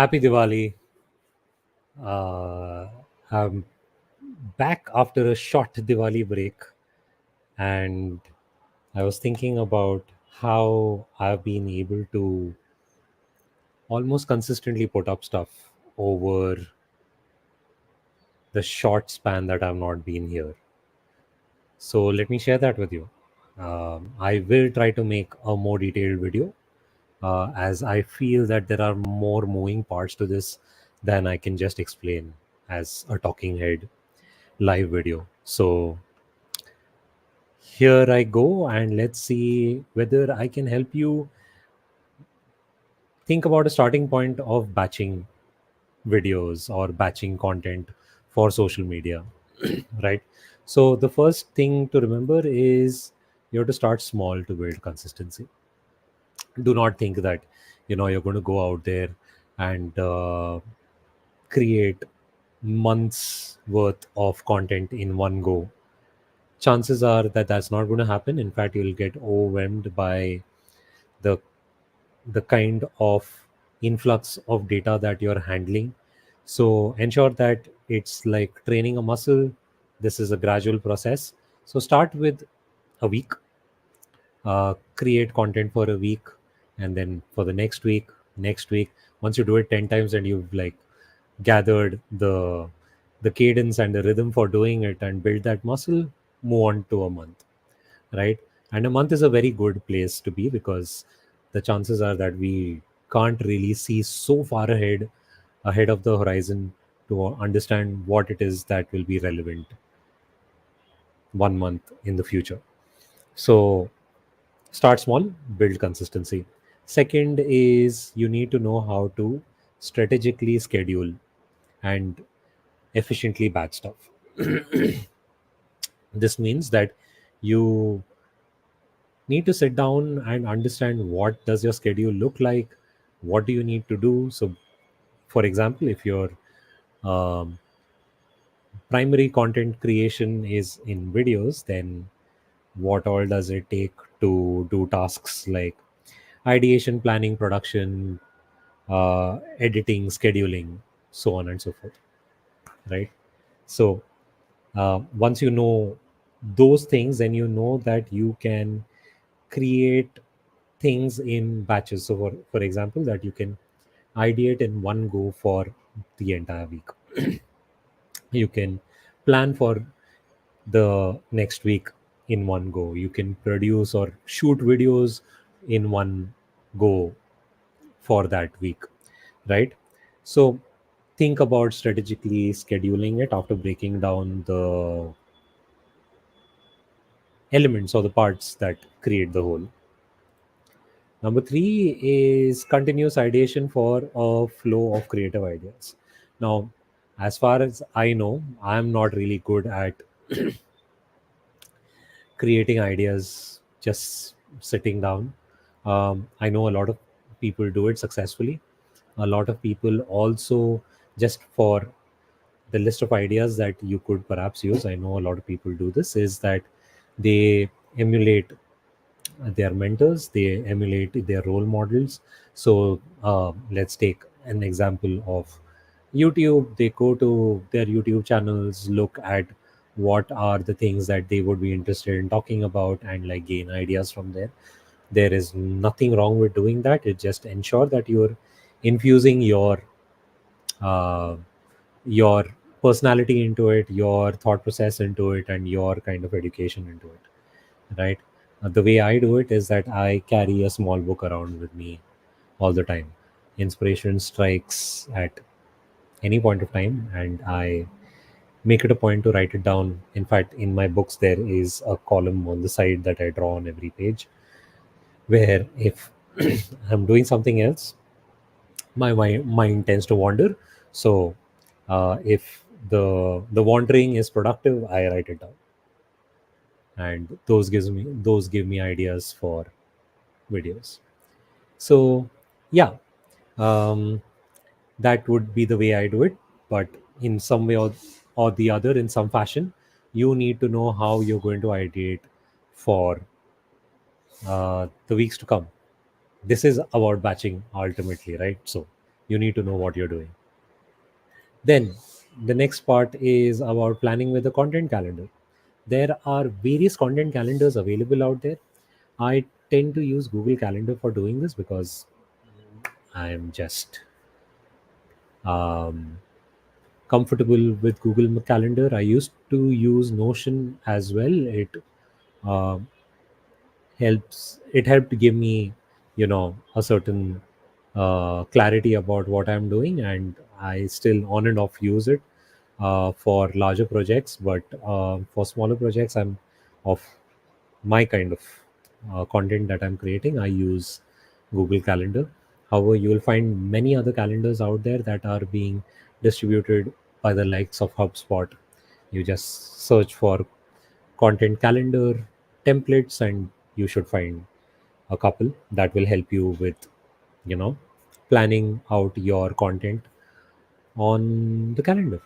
Happy Diwali. Uh, I'm back after a short Diwali break, and I was thinking about how I've been able to almost consistently put up stuff over the short span that I've not been here. So let me share that with you. I will try to make a more detailed video as I feel that there are more moving parts to this than I can just explain as a talking head live video. So here I go, and let's see whether I can help you think about a starting point of batching videos or batching content for social media, right? So the first thing to remember is you have to start small to build consistency. Do not think that you're going to go out there and create months worth of content in one go. Chances are that that's not going to happen. In fact, you'll get overwhelmed by the the kind of influx of data that you're handling. So ensure that it's like training a muscle. This is a gradual process. So start with a week, create content for a week, and then for the next week. Once you do it 10 times and you've like gathered the cadence and the rhythm for doing it and build that muscle, move on to a month, right? And a month is a very good place to be because the chances are that we can't really see so far ahead of the horizon to understand what it is that will be relevant 1 month in the future. So start small, build consistency. Second is you need to know how to strategically schedule and efficiently batch stuff. This means that you need to sit down and understand what does your schedule look like, what do you need to do. So for example, if your um, primary content creation is in videos, then what all does it take to do tasks like ideation, planning, production, editing, scheduling, so on and so forth, right? So once you know those things, then you know that you can create things in batches. So for example, that you can ideate in one go for the entire week. You can plan for the next week in one go. You can produce or shoot videos in one go for that week, right? So think about strategically scheduling it after breaking down the elements or the parts that create the whole. Number three is continuous ideation for a flow of creative ideas. Now, as far as I know, I'm not really good at creating ideas just sitting down. I know a lot of people do it successfully. A lot of people also, just for the list of ideas that you could perhaps use, I know a lot of people do this, is that they emulate their mentors, they emulate their role models. So let's take an example of YouTube. They go to their YouTube channels, look at what are the things that they would be interested in talking about, and like gain ideas from there. There is nothing wrong with doing that. It just ensure that you're infusing uh, your personality into it, your thought process into it, and your kind of education into it, right? The way I do it is that I carry a small book around with me all the time. Inspiration strikes at any point of time, and I make it a point to write it down. In fact, in my books, there is a column on the side that I draw on every page where if I'm doing something else, my mind tends to wander. So if the wandering is productive, I write it down, and those give me ideas for videos. So yeah, um, that would be the way I do it. But in some way or the other, in some fashion, you need to know how you're going to ideate for the weeks to come. This is about batching ultimately, right? So you need to know what you're doing. Then the next part is about planning with the content calendar. There are various content calendars available out there. I tend to use Google Calendar for doing this because I'm just um, comfortable with Google Calendar. I used to use Notion as well. Uh, it helped give me, a certain clarity about what I'm doing, and I still on and off use it for larger projects. But for smaller projects, I'm of my kind of content that I'm creating, I use Google Calendar. However, you will find many other calendars out there that are being distributed by the likes of HubSpot. You just search for content calendar templates, and you should find a couple that will help you with, you know, planning out your content on the calendar,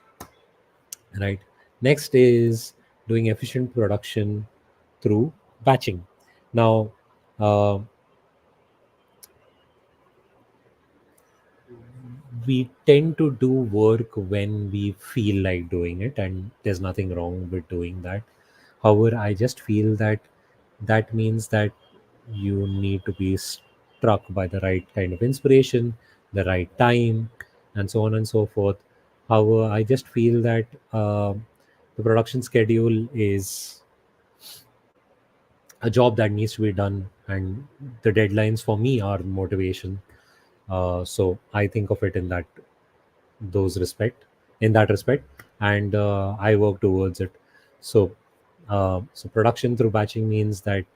right? Next is doing efficient production through batching. Now, uh, we tend to do work when we feel like doing it, and there's nothing wrong with doing that. However, I just feel that that means that you need to be struck by the right kind of inspiration, the right time, and so on and so forth. However, I just feel that the production schedule is a job that needs to be done, and the deadlines for me are motivation. So I think of it those respect in that respect, and I work towards it. So production through batching means that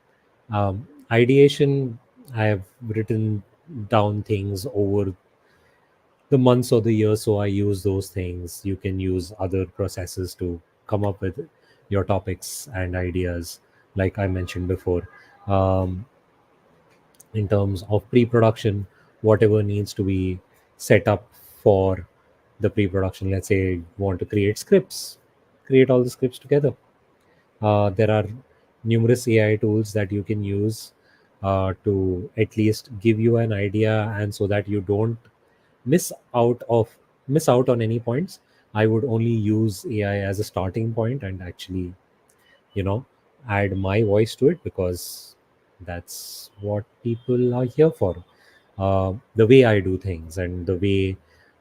ideation, I have written down things over the months or the years, so I use those things. You can use other processes to come up with your topics and ideas, like I mentioned before. um, in terms of pre-production, whatever needs to be set up for the pre-production. Let's say you want to create scripts, create all the scripts together. There are numerous AI tools that you can use to at least give you an idea, and so that you don't miss out of miss out on any points. I would only use AI as a starting point and actually, you know add my voice to it, because that's what people are here for. The way I do things and the way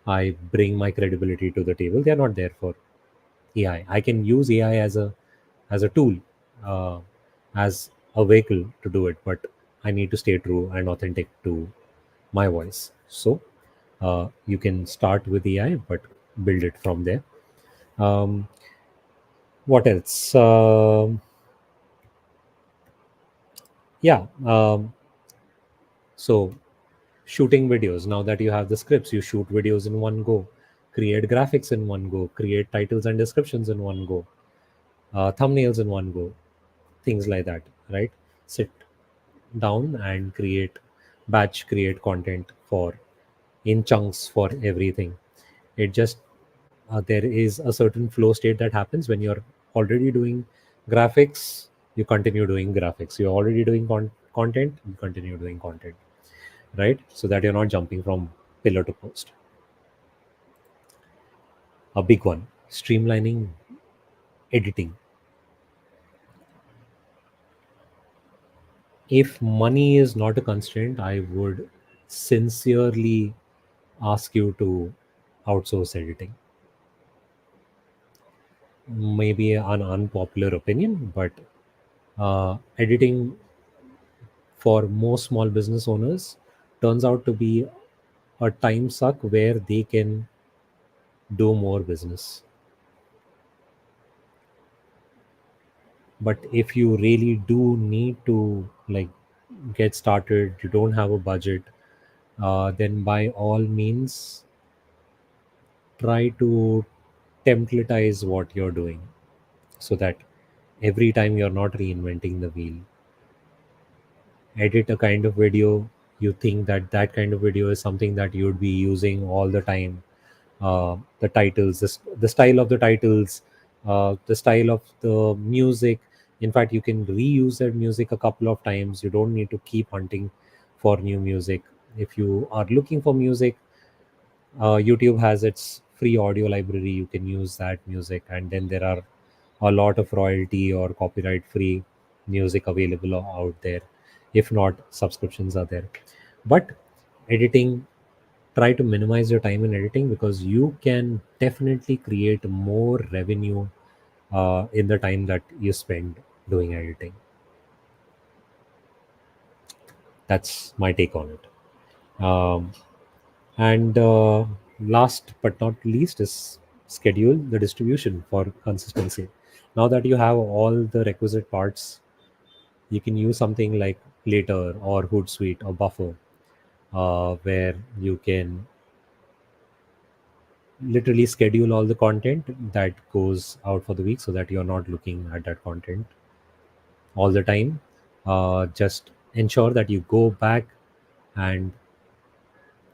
I bring my credibility to the table, they're not there for AI. I can use AI as a tool, uh, as a vehicle to do it, but I need to stay true and authentic to my voice. So you can start with AI, but build it from there. um, what else? Yeah. So shooting videos, now that you have the scripts, you shoot videos in one go, create graphics in one go, create titles and descriptions in one go, thumbnails in one go, things like that, right? Sit down and create content for in chunks for everything. It just there is a certain flow state that happens when you're already doing graphics. You continue doing graphics. You're already doing content, you continue doing content, right? So that you're not jumping from pillar to post. A big one, streamlining editing. If money is not a constraint, I would sincerely ask you to outsource editing. Maybe an unpopular opinion, but editing for most small business owners turns out to be a time suck where they can do more business. But if you really do need to, like, get started, you don't have a budget, then by all means try to templatize what you're doing, so that every time you're not reinventing the wheel. Edit a kind of video, you think that that kind of video is something that you'd be using all the time. The titles, the style of the titles, the style of the music. In fact, you can reuse that music a couple of times. You don't need to keep hunting for new music. If you are looking for music, YouTube has its free audio library. You can use that music, and then there are a lot of royalty or copyright free music available out there. If not, subscriptions are there. But editing, try to minimize your time in editing, because you can definitely create more revenue in the time that you spend doing editing. That's my take on it. And last but not least is schedule the distribution for consistency. Now that you have all the requisite parts, you can use something like Later or Hootsuite or Buffer, where you can literally schedule all the content that goes out for the week, so that you're not looking at that content all the time. Just ensure that you go back and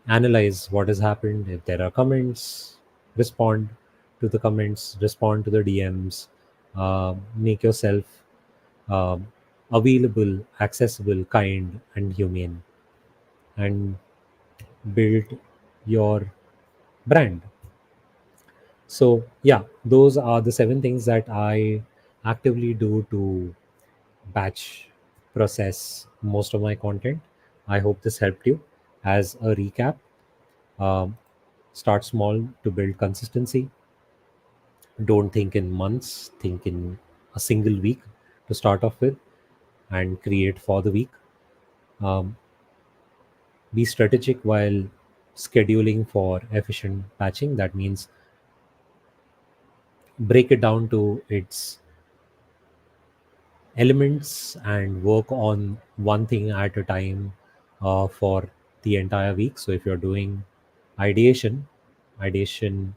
analyze what has happened. If there are comments, respond to the comments, respond to the DMs, make yourself um, available, accessible, kind, and humane, and build your brand. So, yeah, those are the 7 things that I actively do to batch process most of my content. I hope this helped you. As a recap, um, start small to build consistency. Don't think in months, think in a single week to start off with, and create for the week. Um, be strategic while scheduling for efficient patching. That means break it down to its elements and work on one thing at a time for the entire week. So if you're doing ideation, ideation,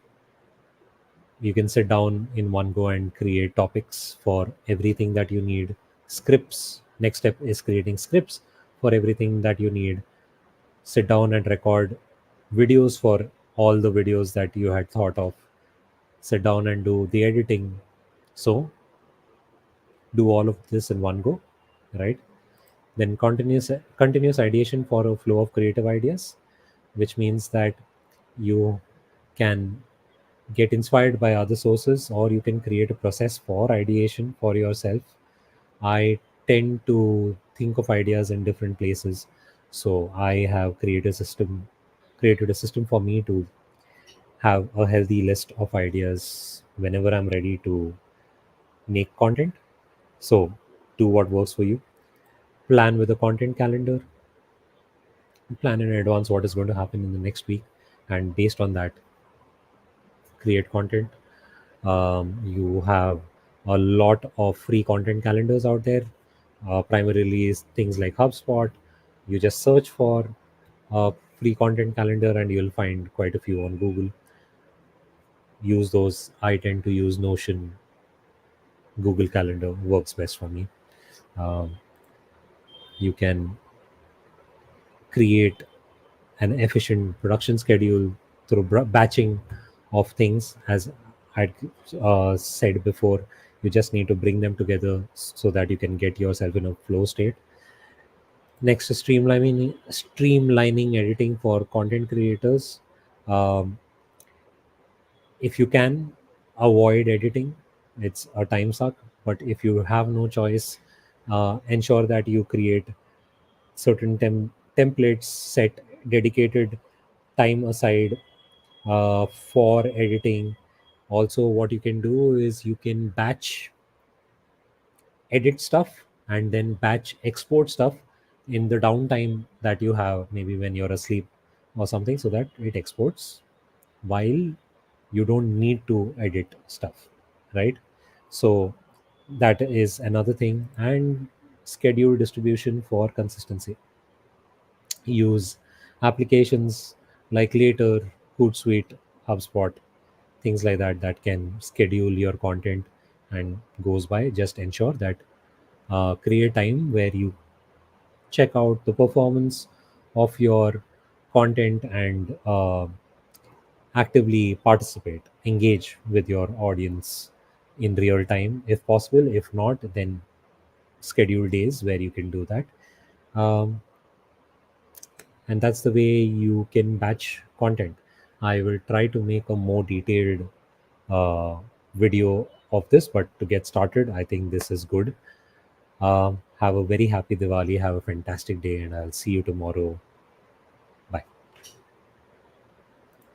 you can sit down in one go and create topics for everything that you need. Scripts, next step is creating scripts for everything that you need. Sit down and record videos for all the videos that you had thought of. Sit down and do the editing. So do all of this in one go, right? Then continuous ideation for a flow of creative ideas, which means that you can get inspired by other sources, or you can create a process for ideation for yourself. I tend to think of ideas in different places, so I have created a system for me to have a healthy list of ideas whenever I'm ready to make content. So do what works for you. Plan with a content calendar. Plan in advance what is going to happen in the next week, and based on that, create content. You have a lot of free content calendars out there, primarily is things like HubSpot. You just search for a free content calendar and you'll find quite a few on Google. Use those. I tend to use Notion. Google Calendar works best for me. Um, you can create an efficient production schedule through batching of things. As I said before, you just need to bring them together so that you can get yourself in a flow state. Next is streamlining editing for content creators. um, if you can avoid editing, it's a time suck. But if you have no choice, ensure that you create certain templates, set dedicated time aside for editing. Also, what you can do is you can batch edit stuff and then batch export stuff in the downtime that you have, maybe when you're asleep or something, so that it exports while you don't need to edit stuff, right? So that is another thing. And schedule distribution for consistency. Use applications like Later, Hootsuite, HubSpot, things like that, that can schedule your content and goes by. Just ensure that create time where you check out the performance of your content and actively participate, engage with your audience in real time if possible. If not, then schedule days where you can do that. um, and that's the way you can batch content. I will try to make a more detailed video of this, but to get started, I think this is good. Have a very happy Diwali. Have a fantastic day, and I'll see you tomorrow